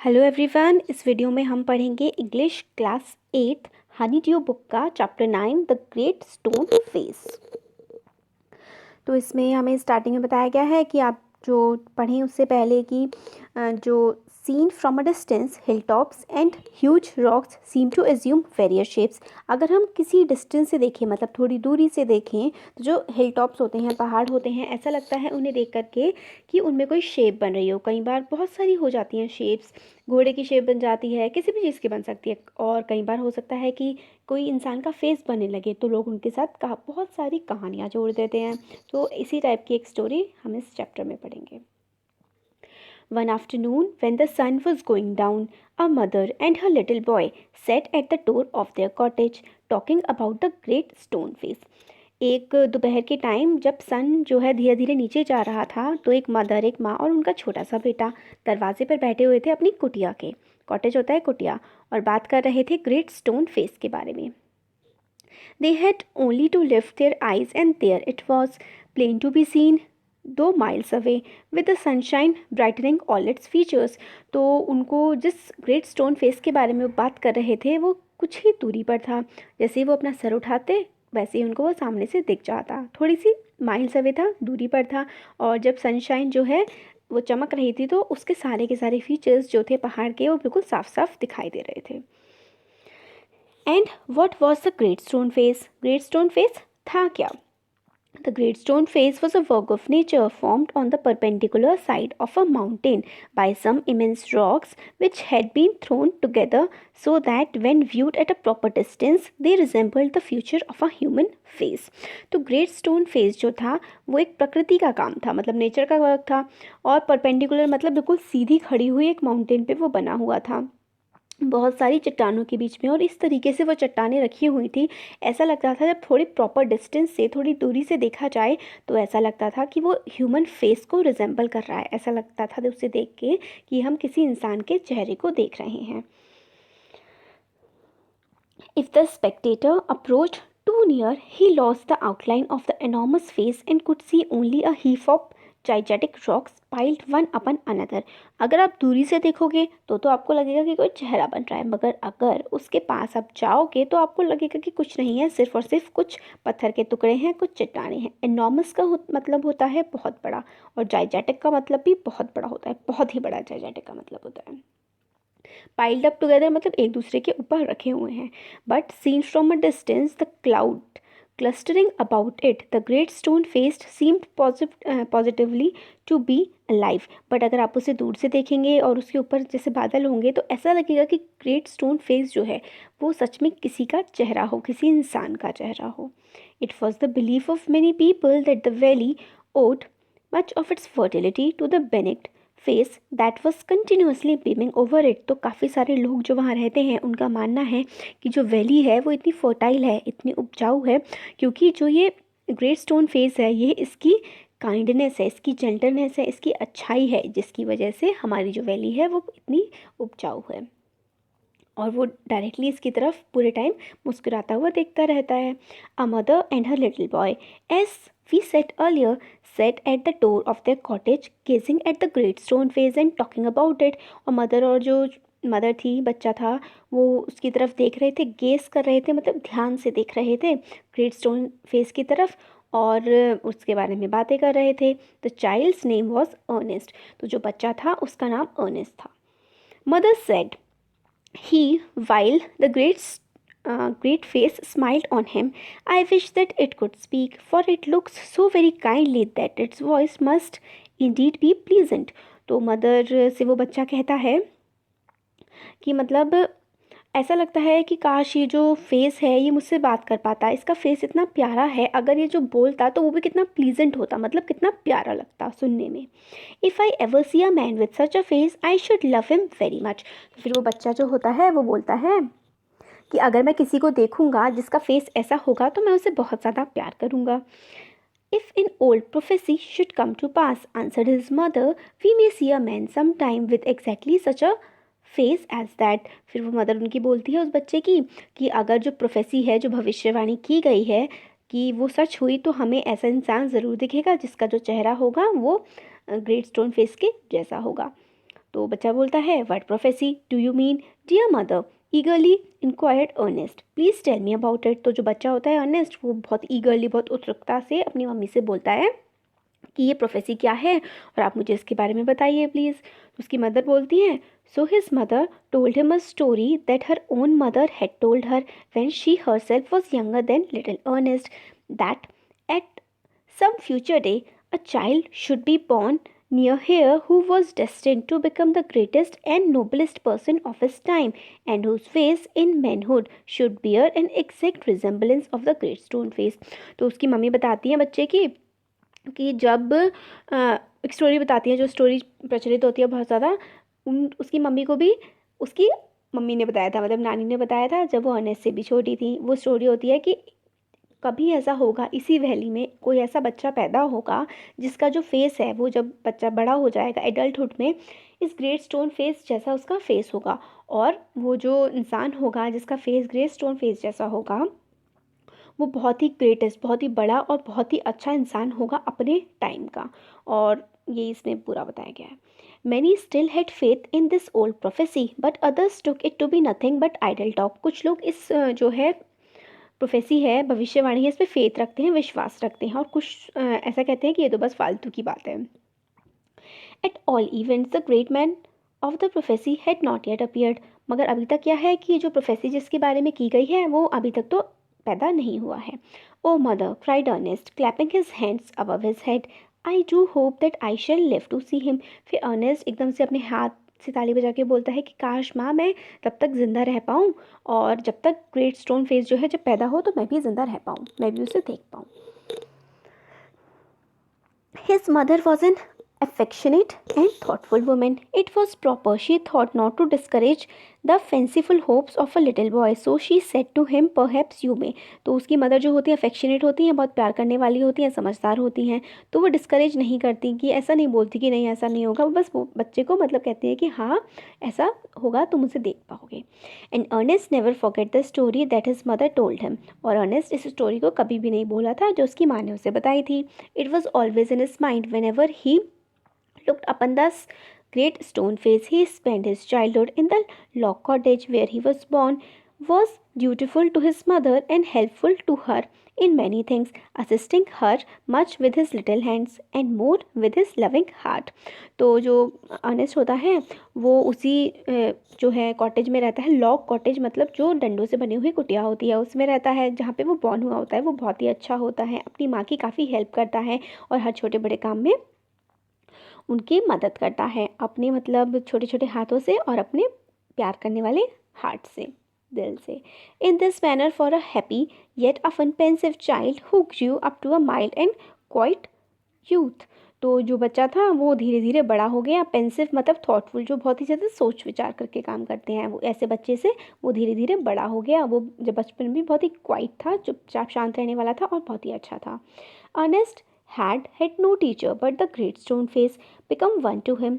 Hello everyone, इस video में हम पढ़ेंगे English class 8 honeydew book का chapter 9 the great stone face. तो इसमें हमें स्टार्टिंग में बताया गया है कि आप जो पढ़ें उससे पहले कि जो seen from a distance hill tops and huge rocks seem to assume various shapes. अगर हम किसी डिस्टेंस से देखें, मतलब थोड़ी दूरी से देखें, तो जो हिल टॉप्स होते हैं, पहाड़ होते हैं, ऐसा लगता है उन्हें देख करके कि उनमें कोई शेप बन रही हो। कई बार बहुत सारी हो जाती हैं शेप्स, घोड़े की शेप बन जाती है, किसी भी चीज़ की बन सकती है। और कई बार हो सकता है कि कोई इंसान का फेस बनने लगे तो लोग उनके साथ बहुत सारी कहानियाँ जोड़ देते हैं। तो इसी टाइप की एक स्टोरी हम इस चैप्टर में पढ़ेंगे। One afternoon, when the sun was going down, a mother and her little boy sat at the door of their cottage, talking about the great stone face. एक दोपहर के टाइम जब सन जो है धीरे धीरे नीचे जा रहा था, तो एक मदर, एक माँ और उनका छोटा सा बेटा दरवाजे पर बैठे हुए थे अपनी कुटिया के। कॉटेज होता है कुटिया, और बात कर रहे थे ग्रेट स्टोन फेस के बारे में। They had only to lift their eyes, and there it was, plain to be seen, 2 miles away, with the sunshine brightening all its features. तो उनको जिस ग्रेट स्टोन फेस के बारे में वो बात कर रहे थे वो कुछ ही दूरी पर था। जैसे ही वो अपना सर उठाते वैसे ही उनको वो सामने से दिख जाता। थोड़ी सी माइल्स अवे था, दूरी पर था, और जब सनशाइन जो है वो चमक रही थी तो उसके सारे के सारे फीचर्स जो थे पहाड़ के वो बिल्कुल साफ साफ दिखाई दे रहे थे। And what was the great stone face? Great stone face था क्या? The great stone face was a work of nature formed on the perpendicular side of a mountain by some immense rocks which had been thrown together so that when viewed at a proper distance they resembled the feature of a human face. तो great stone face जो था वो एक प्रकृति का काम था, मतलब नेचर का वर्क था, और परपेंडिकुलर मतलब बिल्कुल सीधी खड़ी हुई एक माउंटेन पे वो बना हुआ था, बहुत सारी चट्टानों के बीच में। और इस तरीके से वो चट्टानें रखी हुई थी, ऐसा लगता था जब थोड़ी प्रॉपर डिस्टेंस से, थोड़ी दूरी से देखा जाए तो ऐसा लगता था कि वो ह्यूमन फेस को रिजेंबल कर रहा है। ऐसा लगता था उसे देख के कि हम किसी इंसान के चेहरे को देख रहे हैं। If the spectator approached too near, he lost the outline of the enormous face and could see only a heap of gigantic rocks piled one upon another. अगर आप दूरी से देखोगे तो आपको लगेगा कि कोई चेहरा बन रहा है, मगर अगर उसके पास आप जाओगे तो आपको लगेगा कि कुछ नहीं है, सिर्फ और सिर्फ कुछ पत्थर के टुकड़े हैं, कुछ चट्टानें हैं। एनॉर्मस का मतलब होता है बहुत बड़ा, और जाइजेटिक का मतलब भी बहुत बड़ा होता है, बहुत ही बड़ा जाइजेटिक का मतलब होता है। पाइल्ड अप टुगेदर मतलब एक दूसरे के ऊपर रखे हुए हैं। But seen from a distance the cloud clustering about it the great stone faced seemed positively to be alive. But अगर आप उसे दूर से देखेंगे और उसके ऊपर जैसे बादल होंगे तो ऐसा लगेगा कि ग्रेट स्टोन फेस जो है वो सच में किसी का चेहरा हो, किसी इंसान का चेहरा हो। It was the belief of many people that the valley owed much of its fertility to the benign face that was continuously beaming over it. तो काफ़ी सारे लोग जो वहाँ रहते हैं उनका मानना है कि जो वैली है वो इतनी फर्टाइल है, इतनी उपजाऊ है, क्योंकि जो ये ग्रेट स्टोन फेस है ये इसकी काइंडनेस है, इसकी जेंटलनेस है, इसकी अच्छाई है, जिसकी वजह से हमारी जो वैली है वो इतनी उपजाऊ है। और वो डायरेक्टली इसकी तरफ पूरे टाइम मुस्कुराता हुआ देखता रहता है। A mother and her little boy, as we said earlier, sat at the door of their cottage gazing at the great stone face and talking about it. और मदर, और जो मदर थी, बच्चा था, वो उसकी तरफ देख रहे थे, गेस कर रहे थे, मतलब ध्यान से देख रहे थे ग्रेट स्टोन फेस की तरफ, और उसके बारे में बातें कर रहे थे। The child's name was Ernest. तो जो बच्चा था उसका नाम अर्नेस्ट था। Mother said he, while the great face smiled on him, I wish that it could speak, for it looks so very kindly that its voice must indeed be pleasant. तो mother से वो बच्चा कहता है कि मतलब ऐसा लगता है कि काश ये जो फेस है ये मुझसे बात कर पाता, इसका फेस इतना प्यारा है, अगर ये जो बोलता तो वो भी कितना प्लीजेंट होता, मतलब कितना प्यारा लगता सुनने में। If I ever see a man with such a face I should love him very much. फिर वो बच्चा जो होता है वो बोलता है कि अगर मैं किसी को देखूंगा जिसका फेस ऐसा होगा तो मैं उसे बहुत ज़्यादा प्यार करूंगा। If an old prophecy should come to pass, answered his mother, we may see a man sometime with exactly such a face as that. फिर वो मदर उनकी बोलती है उस बच्चे की कि अगर जो प्रोफेसी है, जो भविष्यवाणी की गई है, कि वो सच हुई तो हमें ऐसा इंसान ज़रूर दिखेगा जिसका जो चेहरा होगा वो ग्रेट स्टोन फेस के जैसा होगा। तो बच्चा बोलता है, what prophecy do you mean dear mother, eagerly inquired Ernest, please tell me about it. तो जो बच्चा होता है अर्नेस्ट, वो बहुत ईगरली, बहुत उत्सुकता से अपनी मम्मी से बोलता है कि ये प्रोफेसी क्या है और आप मुझे इसके बारे में बताइए प्लीज़। तो उसकी मदर बोलती हैं, so his mother told him a story that her own mother had told her when she herself was younger than little Ernest, that at some future day a child should be born near here who was destined to become the greatest and noblest person of his time, and whose face in manhood should bear an exact resemblance of the great stone face। तो उसकी mummy बताती है बच्चे की कि जब एक story बताती है, जो स्टोरी प्रचलित होती है बहुत ज़्यादा, उसकी मम्मी को भी उसकी मम्मी ने बताया था, मतलब नानी ने बताया था जब वो अर्नेस्ट से भी छोटी थी। वो स्टोरी होती है कि कभी ऐसा होगा, इसी वैली में कोई ऐसा बच्चा पैदा होगा जिसका जो फेस है, वो जब बच्चा बड़ा हो जाएगा एडल्टहुड में, इस ग्रेट स्टोन फेस जैसा उसका फेस होगा। और वो जो इंसान होगा जिसका फेस ग्रेट स्टोन फेस जैसा होगा, वो बहुत ही ग्रेटेस्ट, बहुत ही बड़ा और बहुत ही अच्छा इंसान होगा अपने टाइम का। और ये इसमें पूरा बताया गया है। Many still had faith in this old prophecy but others took it to be nothing but idle talk. कुछ लोग इस जो है प्रोफेसी है, भविष्यवाणी है, इस पर फेथ रखते हैं, विश्वास रखते हैं, और कुछ ऐसा कहते हैं कि ये तो बस फालतू की बात है। At all events the great man of the prophecy had not yet appeared. मगर अभी तक क्या है कि जो प्रोफेसी जिसके बारे में की गई है वो अभी तक तो पैदा नहीं हुआ है। O mother, cried Ernest, clapping his hands above his head, I do hope that I shall live to see him. फिर अर्नेस्ट एकदम से अपने हाथ से ताली बजा के बोलता है कि काश माँ मैं तब तक ज़िंदा रह पाऊँ, और जब तक ग्रेट स्टोन फेस जो है जब पैदा हो तो मैं भी ज़िंदा रह पाऊँ, मैं भी उसे देख पाऊँ। His mother was an affectionate and thoughtful woman. It was proper, she thought, not to discourage the fanciful hopes of a little boy. So she said to him, perhaps you may। तो उसकी mother जो होती है affectionate होती हैं, बहुत प्यार करने वाली होती हैं, समझदार होती हैं, तो वो डिस्करेज नहीं करती, कि ऐसा नहीं बोलती कि नहीं ऐसा नहीं होगा, वो बस वो बच्चे को मतलब कहती है कि हाँ ऐसा होगा, तुम उसे देख पाओगे। And Ernest never forget the story that his mother told him. और अर्नेस्ट इस स्टोरी को कभी भी नहीं भूला था जो उसकी माँ ने उसे बताई थी। It was always in his mind whenever he looked upon the great stone face he spent his childhood in the log cottage where he was born, was dutiful to his mother and helpful to her in many things, assisting her much with his little hands and more with his loving heart। तो जो Ernest होता है वो उसी जो है cottage में रहता है। लॉग कॉटेज मतलब जो डंडों से बनी हुई कुटिया होती है उसमें रहता है, जहाँ पे वो बॉर्न हुआ होता है। वो बहुत ही अच्छा होता है, अपनी माँ की काफ़ी हेल्प करता है और हर छोटे बड़े काम में उनकी मदद करता है, अपने मतलब छोटे छोटे हाथों से और अपने प्यार करने वाले हार्ट से, दिल से। In this manner for a happy yet often pensive child who grew up to a mild and quiet youth. तो जो बच्चा था वो धीरे धीरे बड़ा हो गया। पेंसिव मतलब थॉटफुल, जो बहुत ही ज़्यादा सोच विचार करके काम करते हैं, वो ऐसे बच्चे से वो धीरे धीरे बड़ा हो गया। वो जब बचपन में भी बहुत ही क्वाइट था, चुपचाप शांत रहने वाला था और बहुत ही अच्छा था। Ernest had no teacher but the great stone face become one to him।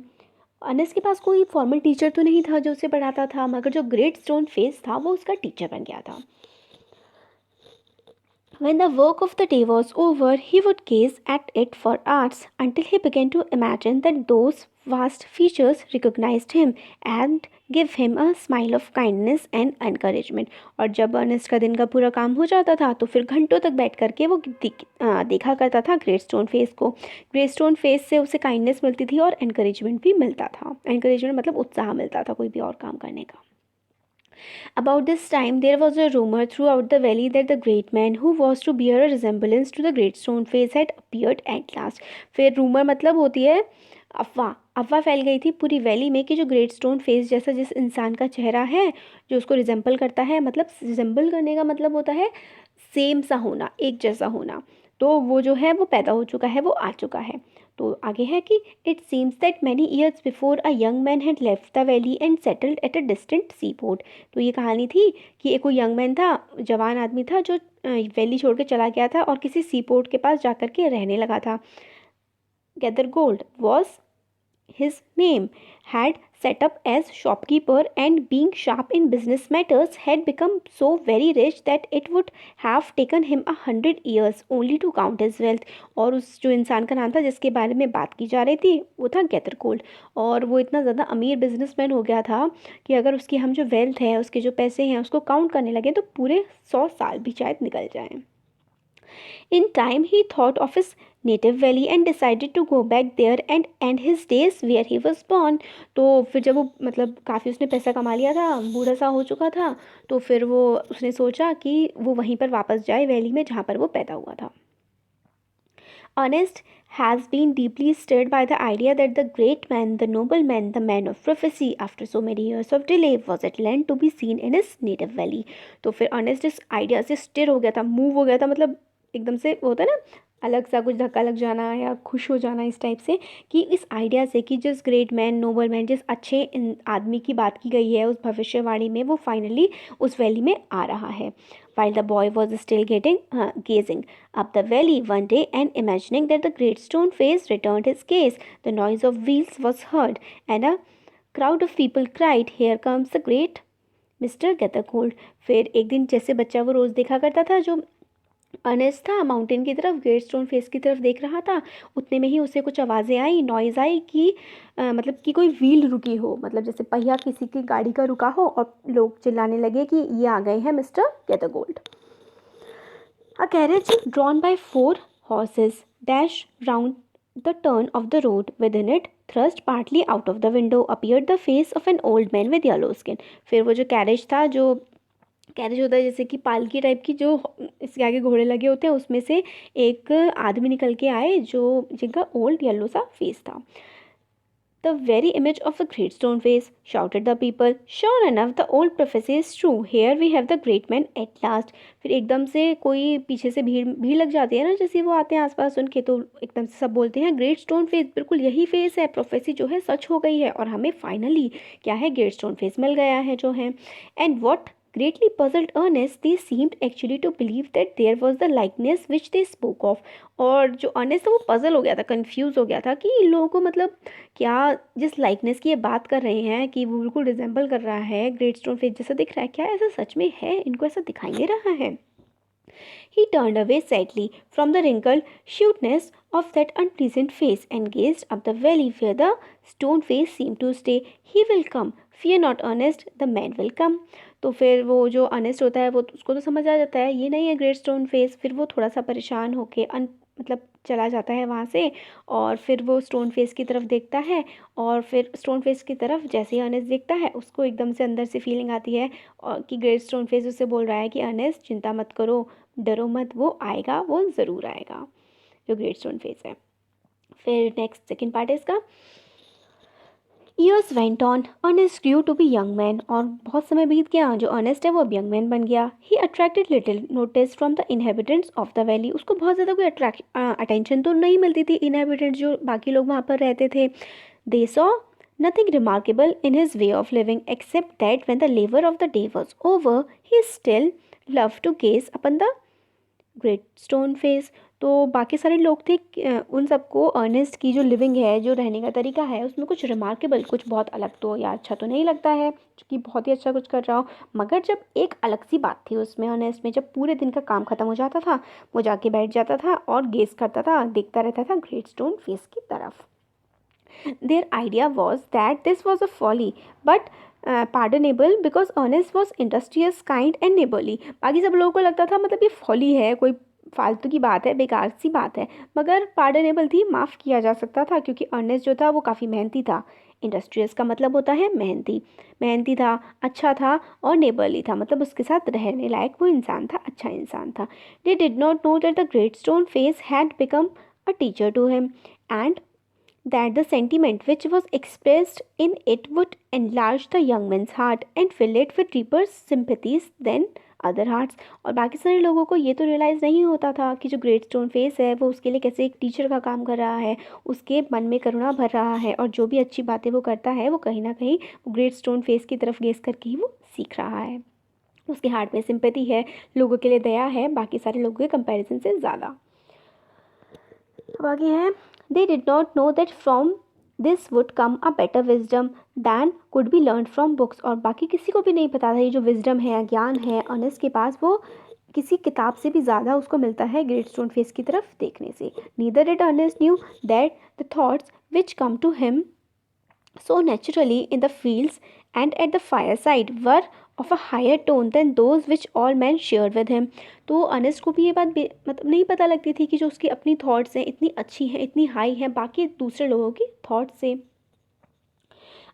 Anas के पास कोई फॉर्मल टीचर तो नहीं था जो उसे पढ़ाता था, मगर जो ग्रेट स्टोन फेस था वो उसका टीचर बन गया था। When the work of the day was over, he would gaze at it for hours until he began to imagine that those vast features recognized him and give him a smile of kindness and encouragement। और जब Ernest का दिन का पूरा काम हो जाता था तो फिर घंटों तक बैठ करके वो देखा करता था ग्रेट स्टोन फेस को। ग्रेट स्टोन फेस से उसे काइंडनेस मिलती थी और एनकरेजमेंट भी मिलता था। एनकरेजमेंट मतलब उत्साह मिलता था कोई भी और काम करने का। About this time, there was a rumor throughout the valley that the great man who was to bear a resemblance to the great stone face had appeared at last। फिर rumor मतलब होती है अफवाह। अफवाह फैल गई थी पूरी वैली में कि जो ग्रेट स्टोन फेस जैसा जिस इंसान का चेहरा है जो उसको रिजेंबल करता है, मतलब रिजेंबल करने का मतलब होता है सेम सा होना, एक जैसा होना, तो वो जो है वो पैदा हो चुका है, वो आ चुका है। तो आगे है कि it seems that many years before a young man had left the valley and settled at a distant seaport. तो ये कहानी थी कि एक कोई यंग मैन था, जवान आदमी था, जो वैली छोड़ के चला गया था और किसी सी पोर्ट के पास जा कर के रहने लगा था। Gather gold was his name, had set up as shopkeeper, and being sharp in business matters, had become so very rich that it would have taken him 100 years only to count his wealth. और उस जो इंसान का नाम था जिसके बारे में बात की जा रही थी वो था गैदरकोल्ड, और वो इतना ज़्यादा अमीर बिजनेसमैन हो गया था कि अगर उसकी हम जो वेल्थ है, उसके जो पैसे हैं, उसको काउंट करने लगे तो पूरे 100 साल भी शायद निकल जाएं. In time, he thought of his native valley and decided to go back there and end his days where he was born. तो फिर जब वो मतलब काफ़ी उसने पैसा कमा लिया था, बूढ़ा सा हो चुका था, तो फिर वो उसने सोचा कि वो वहीं पर वापस जाए वैली में जहाँ पर वो पैदा हुआ था. Ernest has been deeply stirred by the idea that the great man, the nobleman, the man of prophecy, after so many years of delay, was at length to be seen in his native valley. तो फिर Ernest इस idea से stir हो गया था, move हो गया था, मतलब एकदम से होता है ना अलग सा कुछ धक्का लग जाना या खुश हो जाना इस टाइप से, कि इस आइडिया से कि जिस ग्रेट मैन, नोबल मैन, जिस अच्छे आदमी की बात की गई है उस भविष्यवाणी में, वो फाइनली उस वैली में आ रहा है. While the boy was still gazing up the valley one day and imagining that the great stone face returned his gaze, the noise of wheels was heard, and a crowd of people cried, "Here comes the great mister Gathergold." फिर एक दिन जैसे बच्चा वो रोज़ देखा करता था, जो अर्नेस्ट था माउंटेन की तरफ, ग्रेट स्टोन फेस की तरफ देख रहा था, उतने में ही उसे कुछ आवाज़ें आई, नॉइज़ आई कि मतलब कि कोई व्हील रुकी हो, मतलब जैसे पहिया किसी की गाड़ी का रुका हो, और लोग चिल्लाने लगे कि ये आ गए हैं mister गैदरकोल्ड. A carriage drawn by 4 horses dashed round the turn of the road. Within it, thrust partly out of the window, appeared the face of an old man with yellow skin. फिर वो जो carriage था, जो carriage होता है जैसे कि पालकी टाइप की, जो इसके आगे घोड़े लगे होते हैं, उसमें से एक आदमी निकल के आए जो जिनका ओल्ड येलो सा फेस था. The very image of the great stone face, shouted the people. Sure enough, the old prophecy is true. Here we have the great man at last. फिर एकदम से कोई पीछे से भीड़ लग जाती है ना, जैसे वो आते हैं आसपास उनके, तो एकदम से सब बोलते हैं ग्रेट स्टोन फेस, बिल्कुल यही फेस है, प्रोफेसी जो है सच हो गई है, और हमें फाइनली क्या है, ग्रेट स्टोन फेस मिल गया है जो है. And what greatly puzzled Ernest, they seemed actually to believe that there was the likeness which they spoke of. और जो अर्नेस्ट था वो पजल हो गया था, कंफ्यूज हो गया था कि इन लोगों को मतलब क्या जिस लाइकनेस की ये बात कर रहे हैं कि वो बिल्कुल रिजेंबल कर रहा है, ग्रेट स्टोन फेस जैसा दिख रहा है, क्या ऐसा सच में है, इनको ऐसा दिखाई दे रहा है. He turned away sadly from the wrinkled shrewdness of that unpleasant face and gazed up the valley where the stone face seemed to stay. He will come. Fear not, Ernest. The man will come. तो फिर वो जो Ernest होता है वो उसको तो समझ आ जाता है ये नहीं है ग्रेट स्टोन फेस. फिर वो थोड़ा सा परेशान होके मतलब चला जाता है वहाँ से, और फिर वो स्टोन फेस की तरफ देखता है, और फिर स्टोन फेस की तरफ जैसे ही अर्नेस्ट देखता है उसको एकदम से अंदर से फीलिंग आती है और कि ग्रेट स्टोन फेस उससे बोल रहा है कि अर्नेस्ट चिंता मत करो, डरो मत, वो आएगा, वो ज़रूर आएगा, जो ग्रेट स्टोन फेस है. फिर नेक्स्ट सेकेंड पार्ट है इसका. Years went on. Ernest grew to be young man, और बहुत समय बीत गया, जो अर्नेस्ट है वो अब यंग मैन बन गया. He attracted little notice from the inhabitants of the valley. उसको बहुत ज़्यादा कोई अटेंशन तो नहीं मिलती थी inhabitants जो बाकी लोग वहाँ पर रहते थे. They saw nothing remarkable in his way of living except that when the labor of the day was over, he still loved to gaze upon the great stone face. तो बाकी सारे लोग थे, उन सबको अर्नेस्ट की जो लिविंग है, जो रहने का तरीका है, उसमें कुछ रिमार्केबल, कुछ बहुत अलग तो या अच्छा तो नहीं लगता है कि बहुत ही अच्छा कुछ कर रहा हो. मगर जब एक अलग सी बात थी उसमें अर्नेस्ट में, जब पूरे दिन का काम ख़त्म हो जाता था, वो जाके बैठ जाता था और गेस करता था, देखता रहता था ग्रेट स्टोन फेस की तरफ. Their idea was that this was a folly, but pardonable because Ernest was industrious, kind and neighborly. बाकी सब लोगों को लगता था मतलब ये फॉली है, कोई फालतू की बात है, बेकार सी बात है, मगर पार्डनेबल थी, माफ़ किया जा सकता था, क्योंकि अर्नेस्ट जो था वो काफ़ी मेहनती था. इंडस्ट्रियस का मतलब होता है मेहनती. मेहनती था, अच्छा था और नेबरली था, मतलब उसके साथ रहने लायक वो इंसान था, अच्छा इंसान था. They did not know that the great stone face had become a teacher to him, and that the sentiment which was expressed in it would enlarge the young man's heart and fill it with deeper sympathies than other hearts. और बाकी सारे लोगों को ये तो realise नहीं होता था कि जो ग्रेट स्टोन फेस है वो उसके लिए कैसे एक टीचर का काम कर रहा है, उसके मन में करुणा भर रहा है, और जो भी अच्छी बातें वो करता है वो कहीं ना कहीं ग्रेट स्टोन फेस की तरफ गेस करके ही वो सीख रहा है. उसके हार्ट में सिंपैथी है, लोगों के लिए दया है, बाकी सारे लोगों के कंपैरिजन से ज़्यादा. बाकी है, they did not know that from this would come a better wisdom than could be learn from books. और बाकी किसी को भी नहीं पता था ये जो विजडम है, ज्ञान है अर्नेस्ट के पास, वो किसी किताब से भी ज़्यादा उसको मिलता है ग्रेट स्टोन फेस की तरफ देखने से। Neither did Ernest knew that the thoughts which came to him so naturally in the fields and at the fireside were of a higher tone than those which all men shared with him। तो honest को भी ये बात मतलब नहीं पता लगती थी कि जो उसकी अपनी थॉट्स हैं इतनी अच्छी हैं, इतनी हाई हैं बाकी दूसरे लोगों की थॉट्स से।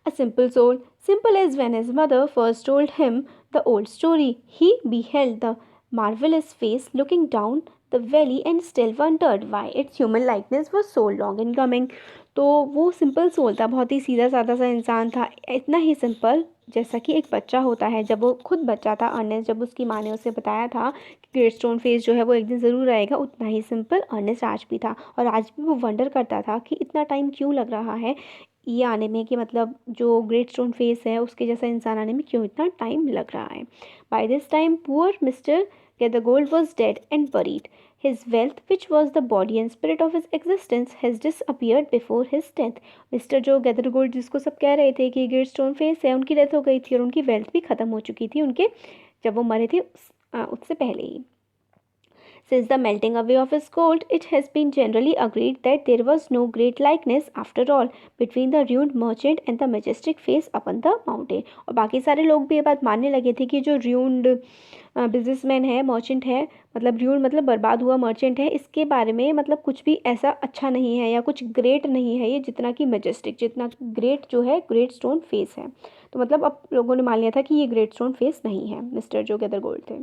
A simple soul, simple as when his mother first told him the old story, he beheld the marvelous face looking down the valley and still wondered why its human likeness was so long in coming। तो वो simple soul था, बहुत ही सीधा साधा सा इंसान था, इतना ही सिंपल जैसा कि एक बच्चा होता है। जब वो खुद बच्चा था अर्नेस्ट, जब उसकी माँ ने उसे बताया था कि ग्रेट स्टोन फेस जो है वो एक दिन ज़रूर आएगा, उतना ही सिंपल अर्नेस्ट आज भी था। और आज भी वो वंडर करता था कि इतना टाइम क्यों लग रहा है ये आने में, कि मतलब जो ग्रेट स्टोन फेस है उसके जैसा इंसान आने में क्यों इतना टाइम लग रहा है। By this time poor mister Gathergold was dead and buried. His wealth, which was the body and spirit of his existence, has disappeared before his death। Mister जो गैदरगोल्ड जिसको सब कह रहे थे कि ग्रेट स्टोन फेस है, उनकी डेथ हो गई थी और उनकी वेल्थ भी ख़त्म हो चुकी थी उनके जब वो मरे थे उससे पहले ही। Since the melting away of his gold, it has been generally agreed that there was no great likeness, after all, between the ruined merchant and the majestic face upon the mountain। और बाकी सारे लोग भी ये बात मानने लगे थे कि जो ruined बिजनेसमैन है, मर्चेंट है, मतलब ruined मतलब बर्बाद हुआ मर्चेंट है, इसके बारे में मतलब कुछ भी ऐसा अच्छा नहीं है या कुछ ग्रेट नहीं है ये जितना कि मेजेस्टिक, जितना ग्रेट जो है ग्रेट स्टोन फेस है। तो मतलब अब लोगों ने मान लिया था कि ये ग्रेट स्टोन फेस नहीं है, मिस्टर जो गैदरगोल्ड थे।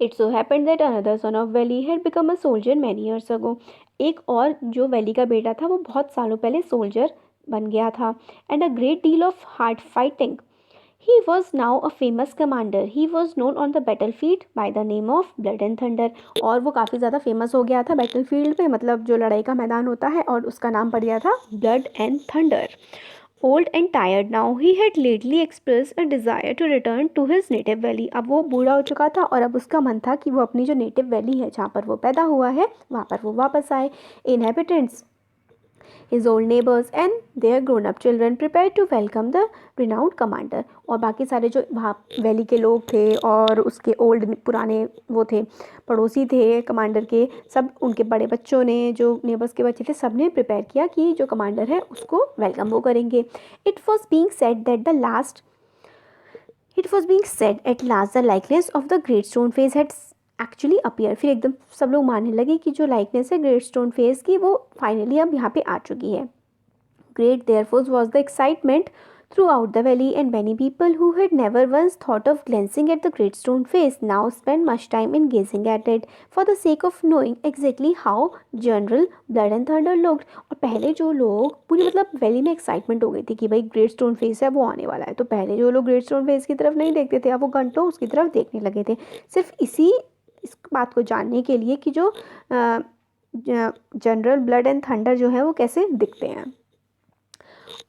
It so happened that another son of Valley had become a soldier many years ago। एक और जो वैली का बेटा था वो बहुत सालों पहले सोल्जर बन गया था। And a great deal of hard fighting। He was now a famous commander। He was known on the battlefield by the name of Blood and Thunder। और वो काफ़ी ज़्यादा फेमस हो गया था बैटलफील्ड पे, मतलब जो लड़ाई का मैदान होता है, और उसका नाम पड़ गया था blood and thunder. Old and tired now, he had lately expressed a desire to return to his native valley। अब वो बूढ़ा हो चुका था और अब उसका मन था कि वो अपनी जो नेटिव वैली है जहाँ पर वो पैदा हुआ है वहाँ पर वो वापस आए। Inhabitants, his old neighbors and their grown up children prepared to welcome the renowned commander। और बाकी सारे जो वहाँ वैली के लोग थे और उसके ओल्ड पुराने वो थे, पड़ोसी थे कमांडर के, सब उनके बड़े बच्चों ने, जो नेबर्स के बच्चे थे, सब ने प्रिपेयर किया कि जो कमांडर है उसको वेलकम वो करेंगे। It was being said that the last It was being said at last the likeness of the great stone face had actually appear. फिर एकदम सब लोग मानने लगे कि जो लाइकनेस है ग्रेट स्टोन फेस की वो फाइनली अब यहाँ पे आ चुकी है। Great therefore was the excitement throughout the valley, and many people who had never once thought of glancing at the great stone face now spent much time in gazing at it for the sake of knowing exactly how General Blood and Thunder looked। और पहले जो लोग पूरी मतलब valley में excitement हो गई थी कि भाई ग्रेट स्टोन फेस है वो आने वाला है, तो पहले जो लोग ग्रेट स्टोन फेस की तरफ नहीं देखते थे अब वो घंटों उसकी तरफ देखने लगे थे, सिर्फ इस बात को जानने के लिए कि जो जनरल ब्लड एंड थंडर जो है वो कैसे दिखते हैं।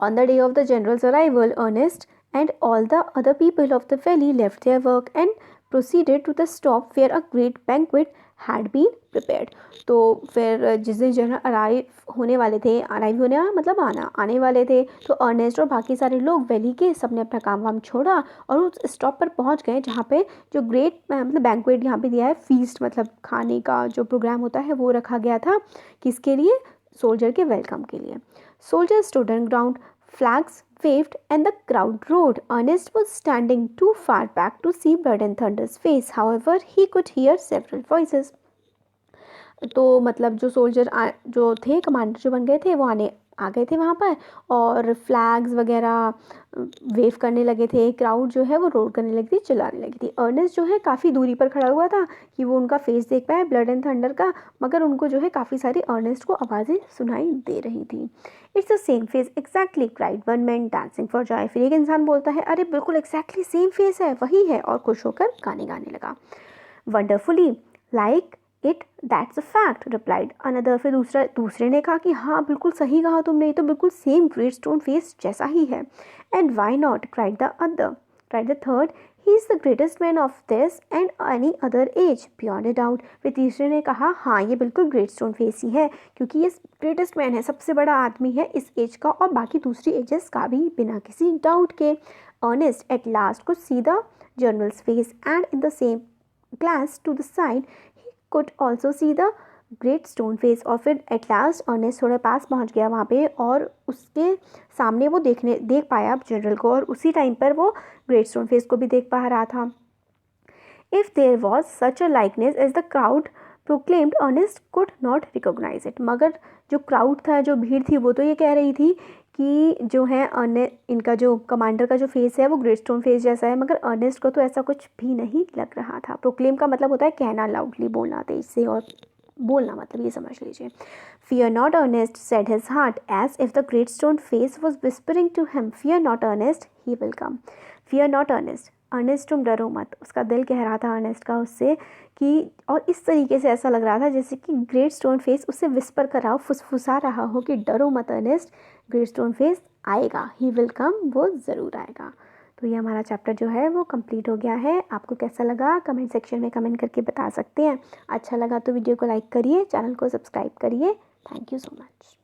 On the day of the general's arrival, Ernest and all the other people of the valley left their work and proceeded to the stop where a great banquet had been prepared। तो फिर जिस दिन general arrive होने वाले थे, arrive होने मतलब आने वाले थे, तो अर्नेस्ट और बाकी सारे लोग वैली के सबने अपना काम वाम छोड़ा और उस स्टॉप पर पहुंच गए जहाँ पे जो ग्रेट मतलब बैंक्वेट यहाँ पे दिया है, फीस्ट मतलब खाने का जो प्रोग्राम होता है वो रखा गया था। किसके लिए? सोल्जर के वेलकम के लिए। Soldiers stood on ground, flags waved, and the crowd roared। Ernest was standing too far back to see Blood and Thunder's face, however, he could hear several voices। तो मतलब जो सोल्जर जो थे commander जो बन गए थे वो आ गए थे वहाँ पर, और फ्लैग्स वगैरह वेव करने लगे थे, क्राउड जो है वो रोड करने लगी थी, चिल्लाने लगी थी। अर्नेस्ट जो है काफ़ी दूरी पर खड़ा हुआ था कि वो उनका फेस देख पाए ब्लड एंड थंडर का, मगर उनको जो है काफ़ी सारी अर्नेस्ट को आवाज़ें सुनाई दे रही थी। It's the same face exactly, cried one man dancing for Joy. फिर एक इंसान बोलता है अरे बिल्कुल एग्जैक्टली सेम फेस है, वही है, और खुश होकर गाने गाने लगा। Wonderfully like it that's a fact, replied another. फिर दूसरे ने कहा कि हाँ बिल्कुल सही कहा तुमने, ये तो बिल्कुल सेम ग्रेट स्टोन फेस जैसा ही है। And why not, cried the Write the third. He is the greatest man of this and any other age, beyond a doubt. फिर तीसरे ने कहा हाँ ये बिल्कुल ग्रेट स्टोन फेस ही है क्योंकि ये ग्रेटेस्ट मैन है, सबसे बड़ा आदमी है इस एज का और बाकी दूसरी एजेस का भी बिना किसी डाउट के. Ernest at last could see the general's face and in the same glance to the side he could also see the great stone face. और फिर एट लास्ट अर्नेस्ट थोड़े पास पहुंच गया वहाँ पे और उसके सामने वो देख पाया जनरल को और उसी टाइम पर वो ग्रेट स्टोन फेस को भी देख पा रहा था. If there was such a likeness as the crowd proclaimed Ernest could not recognise it. मगर जो क्राउड था, जो भीड़ थी, वो तो ये कह रही थी कि जो है इनका जो कमांडर का जो फेस है वो ग्रेट स्टोन फेस जैसा है, मगर अर्नेस्ट को तो ऐसा कुछ भी नहीं लग रहा था. प्रोक्लेम का मतलब होता है कहना, लाउडली बोलना तेज से, और बोलना मतलब ये समझ लीजिए. Fear not Ernest, said his heart, as if the great stone face was whispering to him, Fear not Ernest, he will come. Fear not Ernest. Ernest तुम डरो मत, उसका दिल कह रहा था अर्नेस्ट का उससे कि, और इस तरीके से ऐसा लग रहा था जैसे कि ग्रेट स्टोन फेस उससे विस्पर कर रहा हो, फुसफुसा रहा हो कि डरो मत अर्नेस्ट, ग्रेट स्टोन फेस आएगा, ही विल कम, वो ज़रूर आएगा. तो ये हमारा चैप्टर जो है वो कंप्लीट हो गया है. आपको कैसा लगा कमेंट सेक्शन में कमेंट करके बता सकते हैं. अच्छा लगा तो वीडियो को लाइक करिए, चैनल को सब्सक्राइब करिए. Thank you so much.